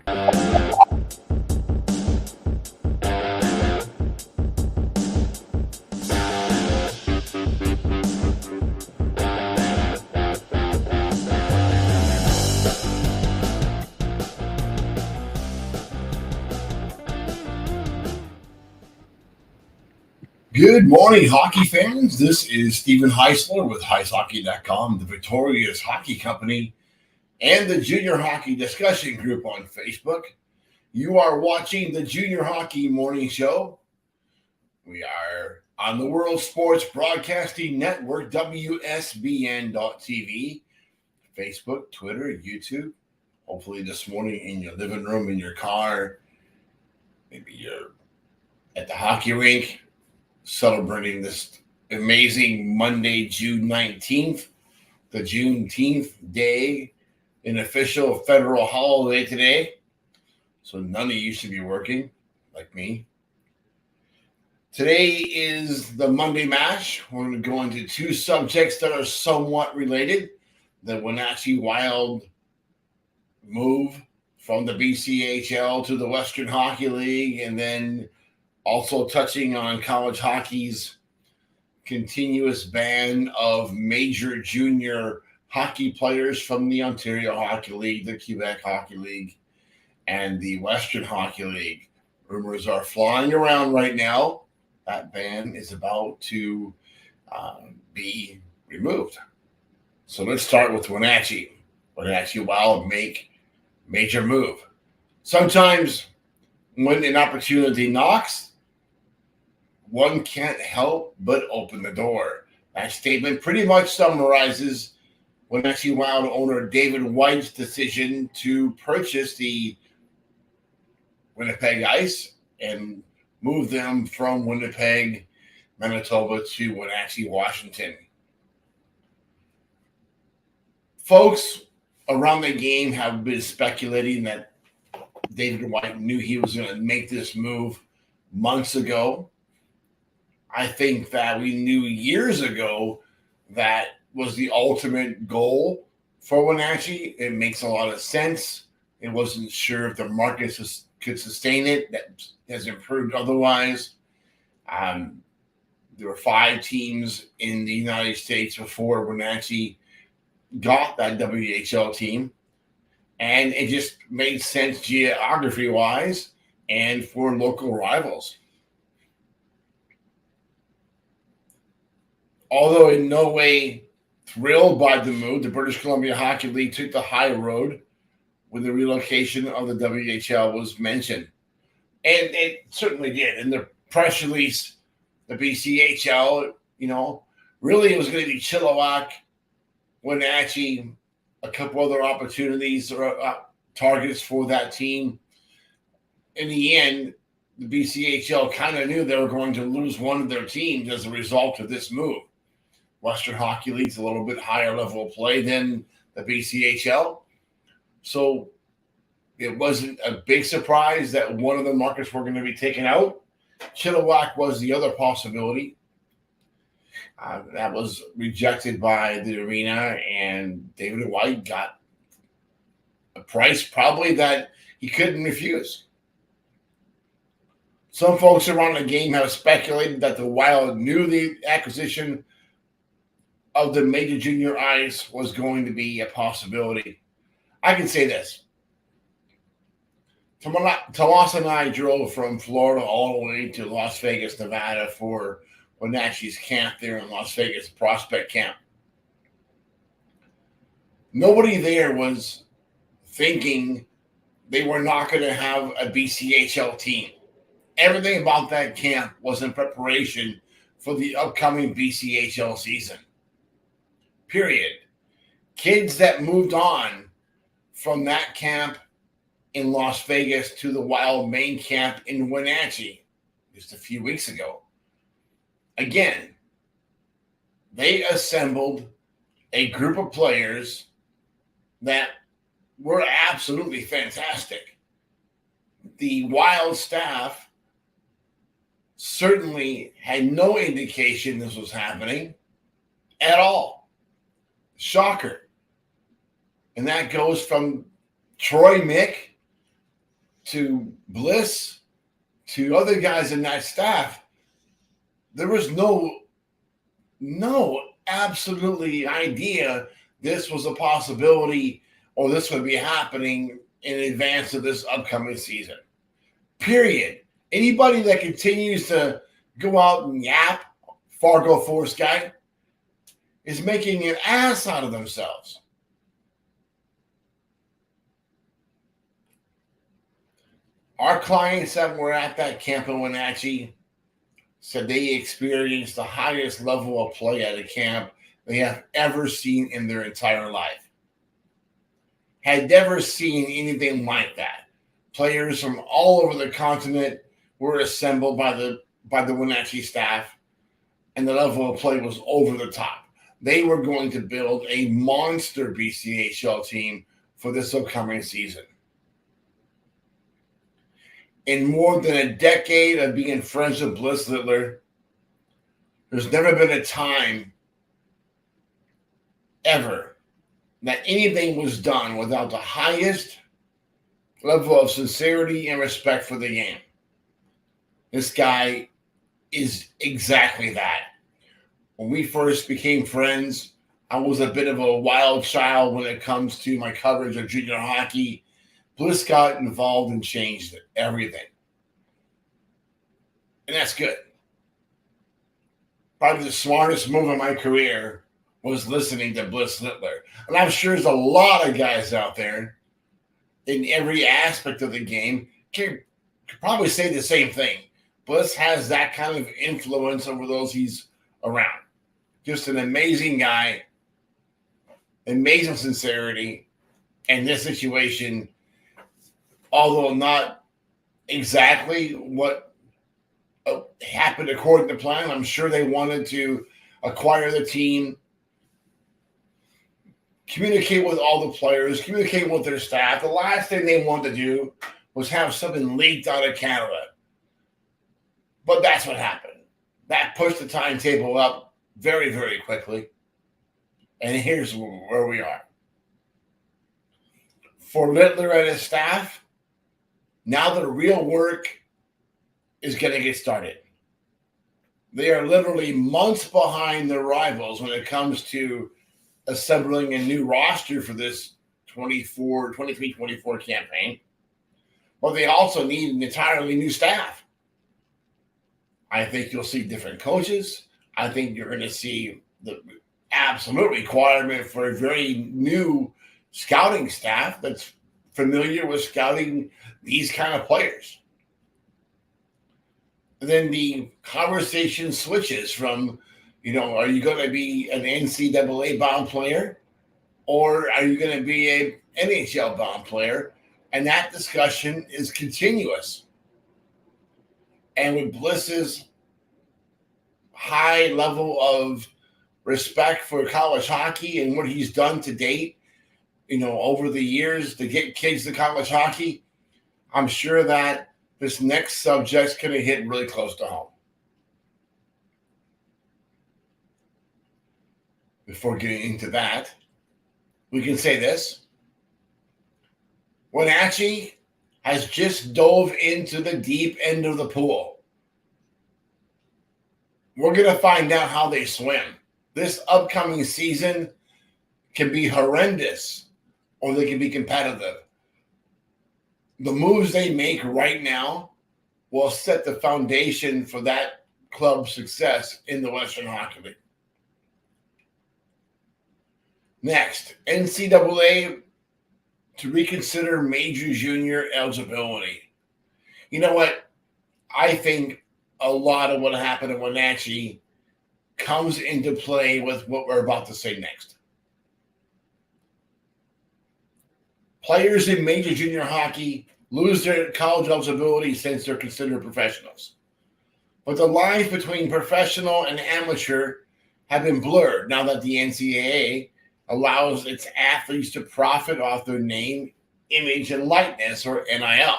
Good morning, hockey fans. This is Stephen Heisler with HeisHockey.com, the Victorious Hockey Company, and the Junior Hockey Discussion Group on Facebook. You are watching the Junior Hockey Morning Show. We are on the World Sports Broadcasting Network, WSBN.TV, Facebook, Twitter, YouTube. Hopefully this morning in your living room, in your car, maybe you're at the hockey rink, celebrating this amazing Monday, June 19th, the Juneteenth day, an official federal holiday today. So none of you should be working, like me. Today is the Monday Mash. We're going to go into two subjects that are somewhat related. The Wenatchee Wild move from the BCHL to the Western Hockey League, and then also touching on college hockey's continuous ban of major junior hockey players from the Ontario Hockey League, the Quebec Hockey League, and the Western Hockey League. Rumors are flying around right now that ban is about to be removed. So let's start with Wenatchee. Wenatchee Wild make major move. Sometimes when an opportunity knocks, one can't help but open the door. That statement pretty much summarizes Wenatchee Wild owner David White's decision to purchase the Winnipeg Ice and move them from Winnipeg, Manitoba to Wenatchee, Washington. Folks around the game have been speculating that David White knew he was going to make this move months ago. I think that we knew years ago that was the ultimate goal for Wenatchee. It makes a lot of sense. It wasn't sure if the market could sustain it. That has improved otherwise. There were 5 teams in the United States before Wenatchee got that WHL team. And it just made sense geography-wise and for local rivals. Although in no way thrilled by the move, the British Columbia Hockey League took the high road when the relocation of the WHL was mentioned. And it certainly did. In the press release, the BCHL, really it was going to be Chilliwack, Wenatchee, a couple other opportunities or targets for that team. In the end, the BCHL kind of knew they were going to lose one of their teams as a result of this move. Western Hockey League's a little bit higher level of play than the BCHL. So it wasn't a big surprise that one of the markets were going to be taken out. Chilliwack was the other possibility. That was rejected by the arena, and David White got a price probably that he couldn't refuse. Some folks around the game have speculated that the Wild knew the acquisition of the major junior ice was going to be a possibility. I can say this. Talas and I drove from Florida all the way to Las Vegas, Nevada for Wenatchee's camp there in Las Vegas, Prospect Camp. Nobody there was thinking they were not going to have a BCHL team. Everything about that camp was in preparation for the upcoming BCHL season. Period. Kids that moved on from that camp in Las Vegas to the Wild main camp in Wenatchee just a few weeks ago. Again, they assembled a group of players that were absolutely fantastic. The Wild staff certainly had no indication this was happening at all. Shocker. And that goes from Troy Mick to Bliss, to other guys in that staff, there was no absolutely idea this was a possibility or this would be happening in advance of this upcoming season. Period. Anybody that continues to go out and yap, Fargo Force guy, is making an ass out of themselves. Our clients that were at that camp in Wenatchee said they experienced the highest level of play at a camp they have ever seen in their entire life. Had never seen anything like that. Players from all over the continent were assembled by the Wenatchee staff, and the level of play was over the top. They were going to build a monster BCHL team for this upcoming season. In more than a decade of being friends with Bliss Littler, there's never been a time ever that anything was done without the highest level of sincerity and respect for the game. This guy is exactly that. When we first became friends, I was a bit of a wild child when it comes to my coverage of junior hockey. Bliss got involved and changed everything. And that's good. Probably the smartest move of my career was listening to Bliss Littler. And I'm sure there's a lot of guys out there in every aspect of the game could probably say the same thing. Bliss has that kind of influence over those he's around. Just an amazing guy, amazing sincerity. And this situation, although not exactly what happened according to plan, I'm sure they wanted to acquire the team, communicate with all the players, communicate with their staff. The last thing they wanted to do was have something leaked out of Canada. But that's what happened. That pushed the timetable up very, very quickly. And here's where we are. For Littler and his staff, now the real work is going to get started. They are literally months behind their rivals when it comes to assembling a new roster for this 23-24 campaign. But they also need an entirely new staff. I think you'll see different coaches. I think you're going to see the absolute requirement for a very new scouting staff that's familiar with scouting these kind of players. And then the conversation switches from, are you going to be an NCAA bound player or are you going to be a NHL bound player? And that discussion is continuous. And with Bliss's high level of respect for college hockey and what he's done to date, over the years to get kids to college hockey, I'm sure that this next subject's going to hit really close to home. Before getting into that, we can say this. Wenatchee has just dove into the deep end of the pool. We're going to find out how they swim. This upcoming season can be horrendous or they can be competitive. The moves they make right now will set the foundation for that club's success in the Western Hockey League. Next, NCAA to reconsider major junior eligibility. You know what? I think a lot of what happened in Wenatchee comes into play with what we're about to say next. Players in major junior hockey lose their college eligibility since they're considered professionals. But the lines between professional and amateur have been blurred now that the NCAA allows its athletes to profit off their name, image, and likeness, or NIL.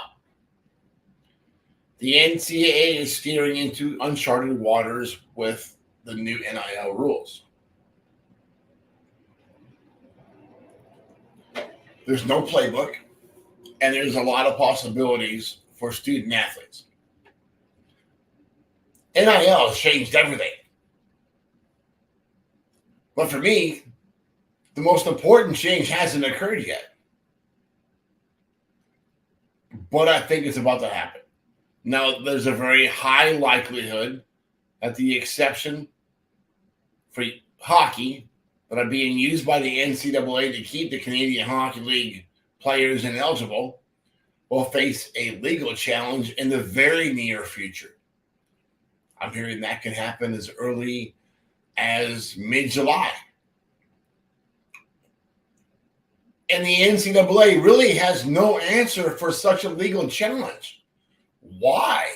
The NCAA is steering into uncharted waters with the new NIL rules. There's no playbook. and there's a lot of possibilities for student athletes. NIL has changed everything. But for me, the most important change hasn't occurred yet. But I think it's about to happen. Now, there's a very high likelihood that the exception for hockey that are being used by the NCAA to keep the Canadian Hockey League players ineligible will face a legal challenge in the very near future. I'm hearing that can happen as early as mid-July. And the NCAA really has no answer for such a legal challenge. Why?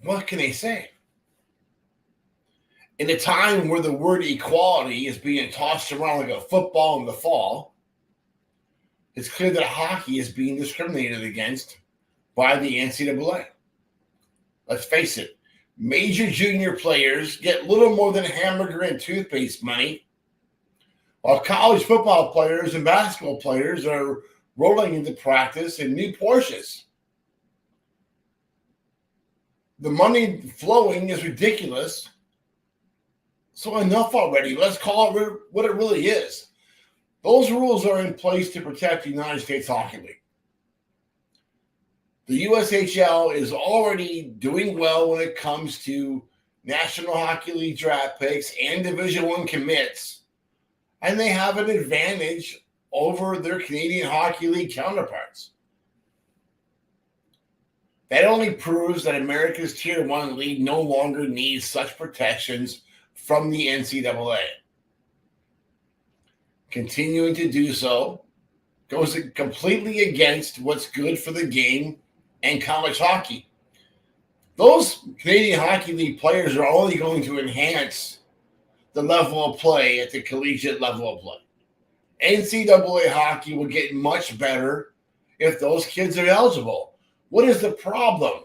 What can they say? In a time where the word equality is being tossed around like a football in the fall, it's clear that hockey is being discriminated against by the NCAA. Let's face it, major junior players get little more than hamburger and toothpaste money, while college football players and basketball players are rolling into practice in new Porsches. The money flowing is ridiculous. So enough already. Let's call it what it really is. Those rules are in place to protect the United States Hockey League. The USHL is already doing well when it comes to National Hockey League draft picks and Division I commits, and they have an advantage over their Canadian Hockey League counterparts. That only proves that America's Tier 1 league no longer needs such protections from the NCAA. Continuing to do so goes completely against what's good for the game and college hockey. Those Canadian Hockey League players are only going to enhance the level of play at the collegiate level of play. NCAA hockey will get much better if those kids are eligible. What is the problem?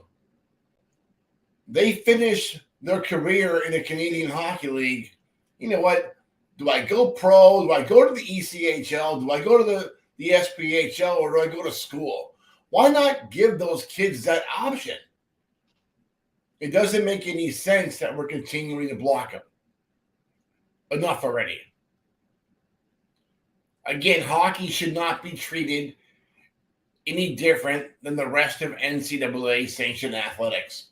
They finish their career in the Canadian Hockey League. You know what? Do I go pro? Do I go to the ECHL? Do I go to the SPHL, or do I go to school? Why not give those kids that option? It doesn't make any sense that we're continuing to block them. Enough already. Again, hockey should not be treated any different than the rest of NCAA sanctioned athletics.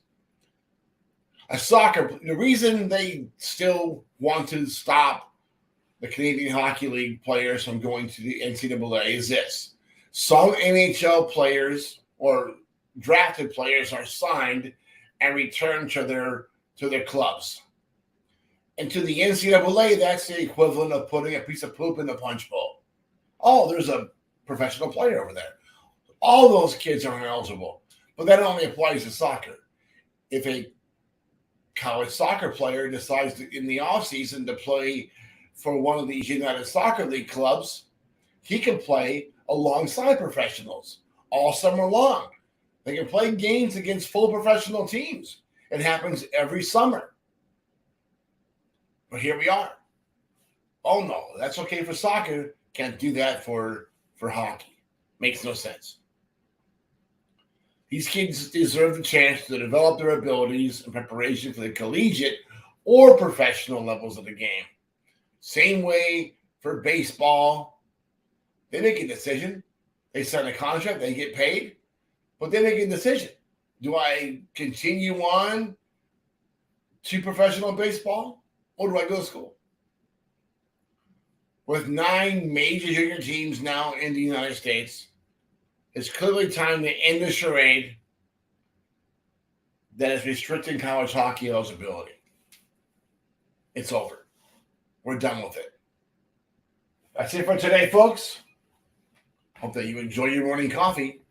The reason they still want to stop the Canadian Hockey League players from going to the NCAA is this. Some NHL players or drafted players are signed and returned to their clubs. And to the NCAA, that's the equivalent of putting a piece of poop in the punch bowl. Oh, there's a professional player over there. All those kids are ineligible. But that only applies to soccer. If a college soccer player decides in the offseason to play for one of these United Soccer League clubs, he can play alongside professionals all summer long. They can play games against full professional teams. It happens every summer. But here we are. Oh, no, that's okay for soccer. Can't do that for hockey. Makes no sense. These kids deserve the chance to develop their abilities in preparation for the collegiate or professional levels of the game. Same way for baseball. They make a decision. They sign a contract. They get paid. But they make a decision. Do I continue on to professional baseball? Or do I go to school? With 9 major junior teams now in the United States, it's clearly time to end the charade that is restricting college hockey eligibility. It's over. We're done with it. That's it for today, folks. Hope that you enjoy your morning coffee.